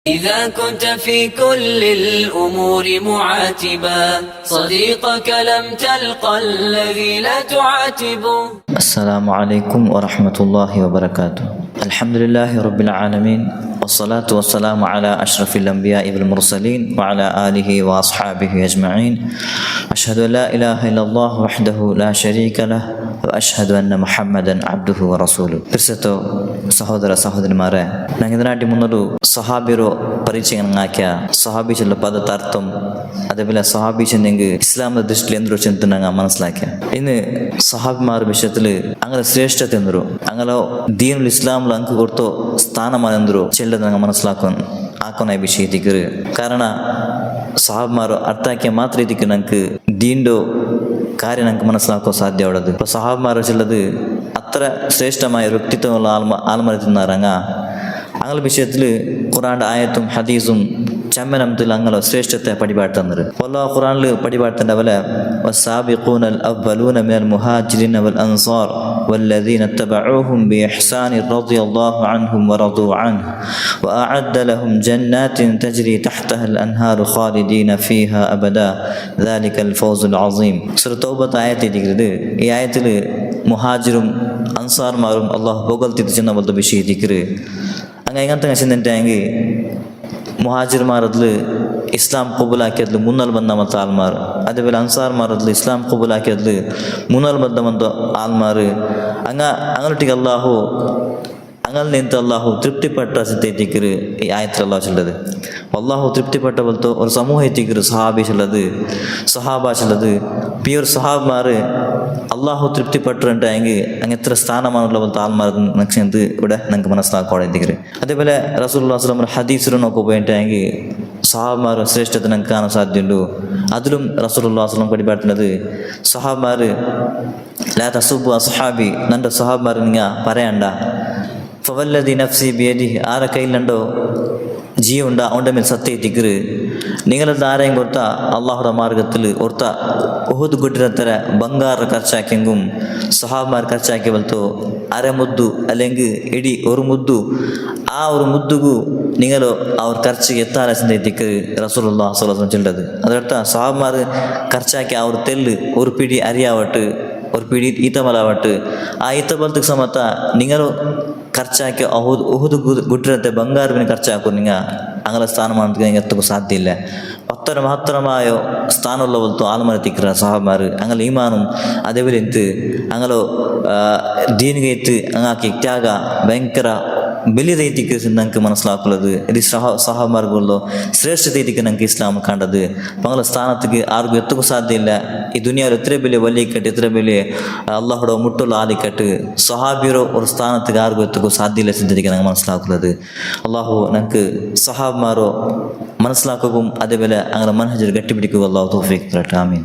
إذا كنت في كل الأمور معاتبا صديقك لم تلق الذي لا تعاتب. السلام عليكم ورحمة الله وبركاته. الحمد لله رب العالمين والصلاة والسلام على أشرف الأنبياء والمرسلين وعلى آله وأصحابه أجمعين. أشهد أن لا إله إلا الله وحده لا شريك له وأشهد أن محمدا عبده ورسوله. ಕ್ರಿಸ್ತೋ ಸಹೋದರ ಸಹೋದರಿಮಾರೇ, ನಂಗೆ ಇದನಾಟಿ ಮುನ್ನಲು ಸಹಾಬಿರೋ ಪರಿಚಯನಾಕ್ಯ ಸಹಾಬೀಚಲ್ಲ ಪದದ ಅರ್ಥಂ അതേപോലെ സഹാബീച്ചെങ്കിൽ ഇസ്ലാമിന്റെ ദൃഷ്ടിയിൽ എന്തൊരു ചിന്തനങ്ങ മനസ്സിലാക്കിയ ഇന്ന് സഹാബിമാർ വിഷയത്തില് അങ്ങനെ ശ്രേഷ്ഠത എന്തൊരു അങ്ങനെ ദീനുൽ ഇസ്ലാമിൽ ಅಂಕ ಕೊಡ್ತೋ ಸ್ಥಾನಮಾನ ಎಂದರು ಚೆಲ್ಲದ ನಂಗೆ ಹಾಕೋನ ವಿಷಯ ಇದಕ್ಕೆ ಕಾರಣ ಸಹಾಬ್ಮಾರು ಅರ್ಥ ಹಾಕಿ ಮಾತ್ರ ಇದಕ್ಕೆ ನಂಗೆ ದೀಂಡೋ ಕಾರ್ಯ ನಂಗೆ മനസ്സിലാക്കോ സാധ്യമുള്ളത്. ഇപ്പൊ സഹാബിമാർ ചെല്ലത് അത്ര ശ്രേഷ്ഠമായ വ്യക്തിത്വമുള്ള ആൾമാർ തിന്നാറങ്ങ അങ്ങനെ വിഷയത്തിൽ ഖുറാന്റെ ആയത്തും ഹദീസും ചമ്മനത്തിൽ അങ്ങനെ ശ്രേഷ്ഠത്തെ പടിപാടുന്നത്. അല്ലാഹു ഖുറാനിൽ പടിപാടുന്നവല വസാബിഖൂനൽ അവ്വലൂന മിനൽ മുഹാജിരിന വൽ അൻസാർ വല്ലദീന തബഊഹും ബിഇഹ്സാൻ റളിയല്ലാഹു അൻഹും വറദൂ അൻഹു വഅഅദ്ദ ലഹും ജന്നാത്തിൻ തജ്രി തഹ്തഹൽ അൻഹാറു ഖാലിദീന ഫീഹാ അബദാ ദാലികൽ ഫൗസുൽ അസീം. സൂറ തൗബത്ത് ആയത്ത് ഇതിക്കുന്നത്. ഈ ആയത്തിൽ മുഹാജിറും അൻസാർമാരും അല്ലാഹു പുകഴ്ത്തി ചെന്ന പോലത്തെ വിഷയം ഇതിക്കറ്. അങ്ങനത്തെ ചെന്നിട്ടെങ്കിൽ മുഹാജിർമാരതിൽ ഇസ്ലാം കബൂലാക്കിയതിൽ മുന്നൽ ബന്ധമത്ത ആൾമാർ, അതേപോലെ അൻസാർമാരതിൽ ഇസ്ലാം കബൂലാക്കിയതിൽ മുന്നൽ ബന്ധമത്ത ആൾമാർ അങ്ങോട്ടേക്ക് അള്ളാഹു അങ്ങനെ നിന്നിട്ട് അള്ളാഹു തൃപ്തിപ്പെട്ട സിദ്ധേറ്റിക്കറ്. ഈ ആയത്തിൽ അള്ളാഹു ചൊല്ലത് അള്ളാഹു തൃപ്തിപ്പെട്ട പോലത്തെ ഒരു സമൂഹം എത്തിക്കറ്. സഹാബി ചൊല്ലത് സഹാബ ചൊല്ലത് പിയൊരു സഹാബ്മാർ അള്ളാഹു തൃപ്തിപ്പെട്ടിട്ടുണ്ടെങ്കിൽ അങ്ങ് എത്ര സ്ഥാനമാനുള്ള പോലത്തെ ആൾമാർ നക്ഷത് ഇവിടെ നമുക്ക് മനസ്സിലാക്കോടെ എത്തിക്കറ്. അതേപോലെ റസൂലുള്ളാഹി സ്വല്ലല്ലാഹു അലൈഹി വസല്ലം ഹദീസിനൊക്കെ പോയിട്ടെങ്കിൽ സഹാബ്മാർ ശ്രേഷ്ഠത നമുക്ക് കാണാൻ സാധ്യതയുണ്ട്. അതിലും റസൂലുള്ളാഹി സ്വല്ലല്ലാഹു അലൈഹി വസല്ലം പഠിപ്പാട്ടുള്ളത് സഹാബ്മാർ ലാ തസുബ്ബു അസ്ഹാബി, നൻ്റെ സഹാബ്മാർ നിങ്ങൾ പറയണ്ട. ഫവല്ലദി നഫ്സി ബിയദിഹി, ആരെ കയ്യിലുണ്ടോ ജീവുണ്ട അവൻ്റെ മേൽ സത്യം എത്തിക്കറ്. നിങ്ങളത് ആരെയും കൊടുത്ത അള്ളാഹുടെ മാർഗത്തിൽ ഓർത്ത ഉഹുദ് ഗുഡിനത്തര ಬಂಗಾರ ಖರ್ಚಾಕಿಂಗುം സഹാബിമാർ ಖರ್ಚಾക്കി ಬಲ್ತು ಅರೆ ಮುದ್ದು അല്ലെങ്കിൽ ಇಡೀ ഒരു മുദ്ദു ആ ഒരു മുദ്ദുಗೂ നിങ്ങൾ അവർ ಖರ್ಚಿಗೆ എത്താനെത്തിക്ക് റസൂലുള്ളാഹി സ്വല്ലല്ലാഹു അലൈഹി വസല്ലം ചൊല്ലത്. അതർത്ഥ സഹാബിമാർ ಖರ್ಚಾക്കി അവർ തെല്ല് ഒരു പിടി അരിയാവട്ട് ഒരു പിടി ഈത്തമലാവട്ട് ആ ഈത്തബലത്തിക്ക് സമത്ത നിങ്ങൾ ಖರ್ಚಾക്കി ಉಹುದು ಗುಡ್ಡರത്തെ ಬಂಗಾರವಿನ ಖರ್ಚಾಕು നിങ്ങൾ അങ്ങനെ സ്ഥാനമാനത്തിൽ നിങ്ങൾ എത്തുമ്പോൾ സാധ്യമില്ല. അത്ര മഹത്തരമായ സ്ഥാനമുള്ള പോലത്തെ ആൾമാരെത്തിക്കുന്ന സഹാബിമാർ അങ്ങനെ ഈമാനും അതേപോലെ എന്ത് അങ്ങനെ ദീനികത്ത് അങ്ങാക്കി ത്യാഗ ഭയങ്കര ബലിയതೈತಿക്ക് നമുക്ക് മനസ്സിലാക്കുന്നത്. ഇത് സഹാബിമാർക്കുള്ള ശ്രേഷ്ഠതೈತಿക്ക് നമുക്ക് ഇസ്ലാം കണ്ടത്. പല സ്ഥാനത്തേക്ക് ആർക്കും എത്തുക സാധ്യമില്ല. ഈ ദുനിയാവിൽ എത്ര വലിയ വലിയക്കെട്ട് എത്ര വലിയ അള്ളാഹുടെ മുട്ടുള്ള ആലിക്കെട്ട് സഹാബിയറോ ഒരു സ്ഥാനത്തേക്ക് ആർക്കും എത്തുക സാധ്യമില്ല ചിന്തിക്ക് നമുക്ക് മനസ്സിലാക്കുന്നത്. അള്ളാഹു നമുക്ക് സഹാബിമാരോ മനസ്സിലാക്കുകയും അതേപോലെ അങ്ങനെ മനഹജിൽ ഗട്ടിപ്പിടിക്കുക അള്ളാഹു തൗഫീഖ് തരട്ടെ. ആമീൻ.